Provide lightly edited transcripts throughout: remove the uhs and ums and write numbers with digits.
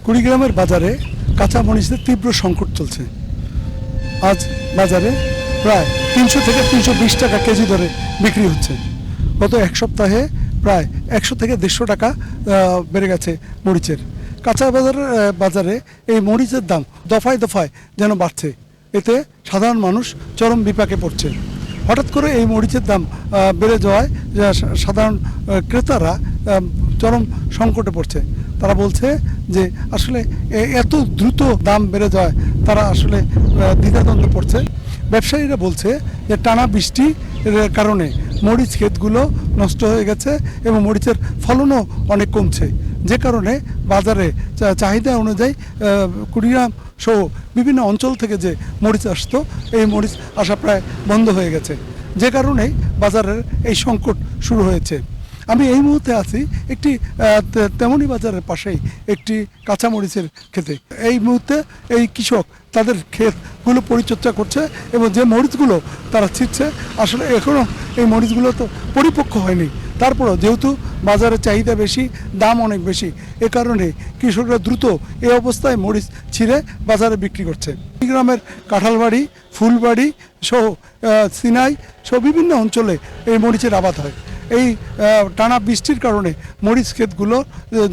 কুড়িগ্রামের বাজারে কাঁচা মরিচের তীব্র সংকট চলছে। আজ বাজারে প্রায় 300 থেকে 320 টাকা কেজি দরে বিক্রি হচ্ছে। গত এক সপ্তাহে প্রায় 100 থেকে 150 টাকা বেড়ে গেছে মরিচের। কাঁচা বাজারে এই মরিচের দাম দফায় দফায় যেন বাড়ছে, এতে সাধারণ মানুষ চরম বিপাকে পড়ছে। হঠাৎ করে এই মরিচের দাম বেড়ে যাওয়ায় সাধারণ ক্রেতারা চরম সংকটে পড়ছে। তারা বলছে যে আসলে এত দ্রুত দাম বেড়ে যাওয়ায় তারা আসলে দ্বিধাদ্বন্দ্বে পড়ছে। ব্যবসায়ীরা বলছে যে টানা বৃষ্টির কারণে মরিচ ক্ষেতগুলো নষ্ট হয়ে গেছে এবং মরিচের ফলনও অনেক কমছে, যে কারণে বাজারে চাহিদা অনুযায়ী কুড়িগ্রাম সহ বিভিন্ন অঞ্চল থেকে যে মরিচ আসতো এই মরিচ আসা প্রায় বন্ধ হয়ে গেছে, যে কারণেই বাজারের এই সংকট শুরু হয়েছে। আমি এই মুহূর্তে আছি একটি তেমনি বাজারের পাশেই একটি কাঁচামরিচের ক্ষেতে। এই মুহূর্তে এই কৃষক তাদের ক্ষেতগুলো পরিচর্যা করছে এবং যে মরিচগুলো তারা ছিটছে আসলে এখনও এই মরিচগুলো তো পরিপক্ক হয়নি। তারপরও যেহেতু বাজারে চাহিদা বেশি, দাম অনেক বেশি, এ কারণে কৃষকরা দ্রুত এই অবস্থায় মরিচ ছিঁড়ে বাজারে বিক্রি করছে। কুড়িগ্রামের কাঁঠালবাড়ি, ফুলবাড়ি সহ সিনাই সহ বিভিন্ন অঞ্চলে এই মরিচের আবাদ হয়। এই টানা বৃষ্টির কারণে মরিচ ক্ষেতগুলো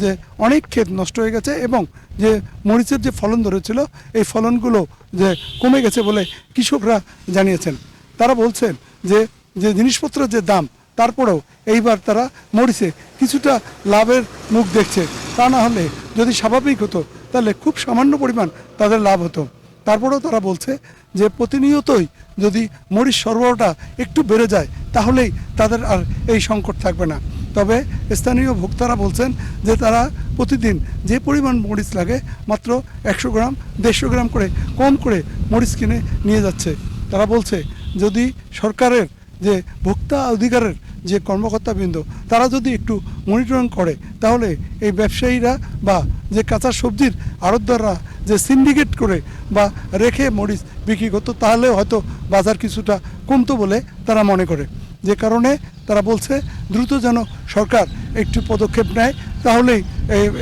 যে অনেক ক্ষেত নষ্ট হয়ে গেছে এবং যে মরিচের যে ফলন ধরেছিল এই ফলনগুলো যে কমে গেছে বলে কৃষকরা জানিয়েছেন। তারা বলছেন যে যে জিনিসপত্রের যে দাম, তারপরেও এইবার তারা মরিচে কিছুটা লাভের মুখ দেখছে। তা না হলে যদি স্বাভাবিক হতো তাহলে খুব সামান্য পরিমাণ তাদের লাভ হতো। তারপরেও তারা বলছে যে প্রতিনিয়তই যদি মরিচ সরবরাহটা একটু বেড়ে যায় তাহলেই তাদের আর এই সংকট থাকবে না। তবে স্থানীয় ভোক্তারা বলছেন যে তারা প্রতিদিন যে পরিমাণ মরিচ লাগে মাত্র 100 গ্রাম 150 গ্রাম করে কম করে মরিচ কিনে নিয়ে যাচ্ছে। তারা বলছে যদি সরকারের যে ভোক্তা অধিকারের যে কর্মকর্তাবৃন্দ তারা যদি একটু মনিটরিং করে তাহলে এই ব্যবসায়ীরা বা যে কাঁচা সবজির আড়তদাররা যে সিন্ডিকেট করে বা রেখে মরিচ বিক্রি করতো তাহলে হয়তো বাজার কিছুটা কমতো বলে তারা মনে করে, যে কারণে তারা বলছে দ্রুত যেন সরকার একটু পদক্ষেপ নেয়, তাহলেই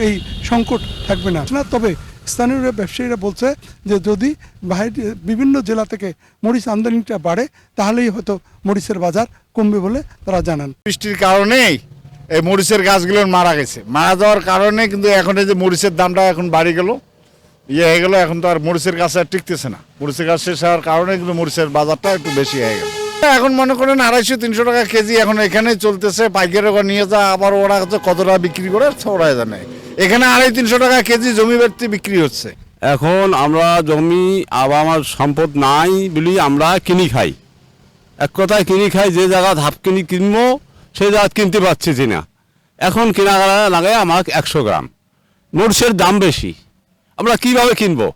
এই সংকট থাকবে না। তবে স্থানীয় ব্যবসায়ীরা বলছে যে যদি বিভিন্ন জেলা থেকে মরিচ আমদানিটা বাড়ে তাহলেই হয়তো মরিচের বাজার কমবে বলে তারা জানান। বৃষ্টির কারণেই এই মরিচের গাছগুলো মারা গেছে, মারা যাওয়ার কারণে কিন্তু এখন এই যে মরিচের দামটা এখন বাড়ি গেল, হয়ে গেল। এখন তো আর মরিচের গাছ আর টিকতেছে না, মরিচের গাছ শেষ হওয়ার কারণে কিন্তু মরিচের বাজারটা একটু বেশি হয়ে গেল। এখন মনে করেন 250-300 টাকা কেজি এখন এখানে চলতেছে। পাইকারি নিয়ে যা আবার ওরা কত টাকা বিক্রি করে ওরা জানে। এখানে 250-300 টাকা কেজি জমি ব্যক্তি বিক্রি হচ্ছে। এখন আমরা জমি আবার আমার সম্পদ নাই বলি আমরা কিনি খাই, এক কথায় কিনি খাই। যে জায়গা ধাপ কিনবো সেই জায়গা কিনতে পারছি না। এখন কেনা লাগে আমার 100 গ্রাম, মরিচের দাম বেশি, আমরা কিভাবে কিনবো?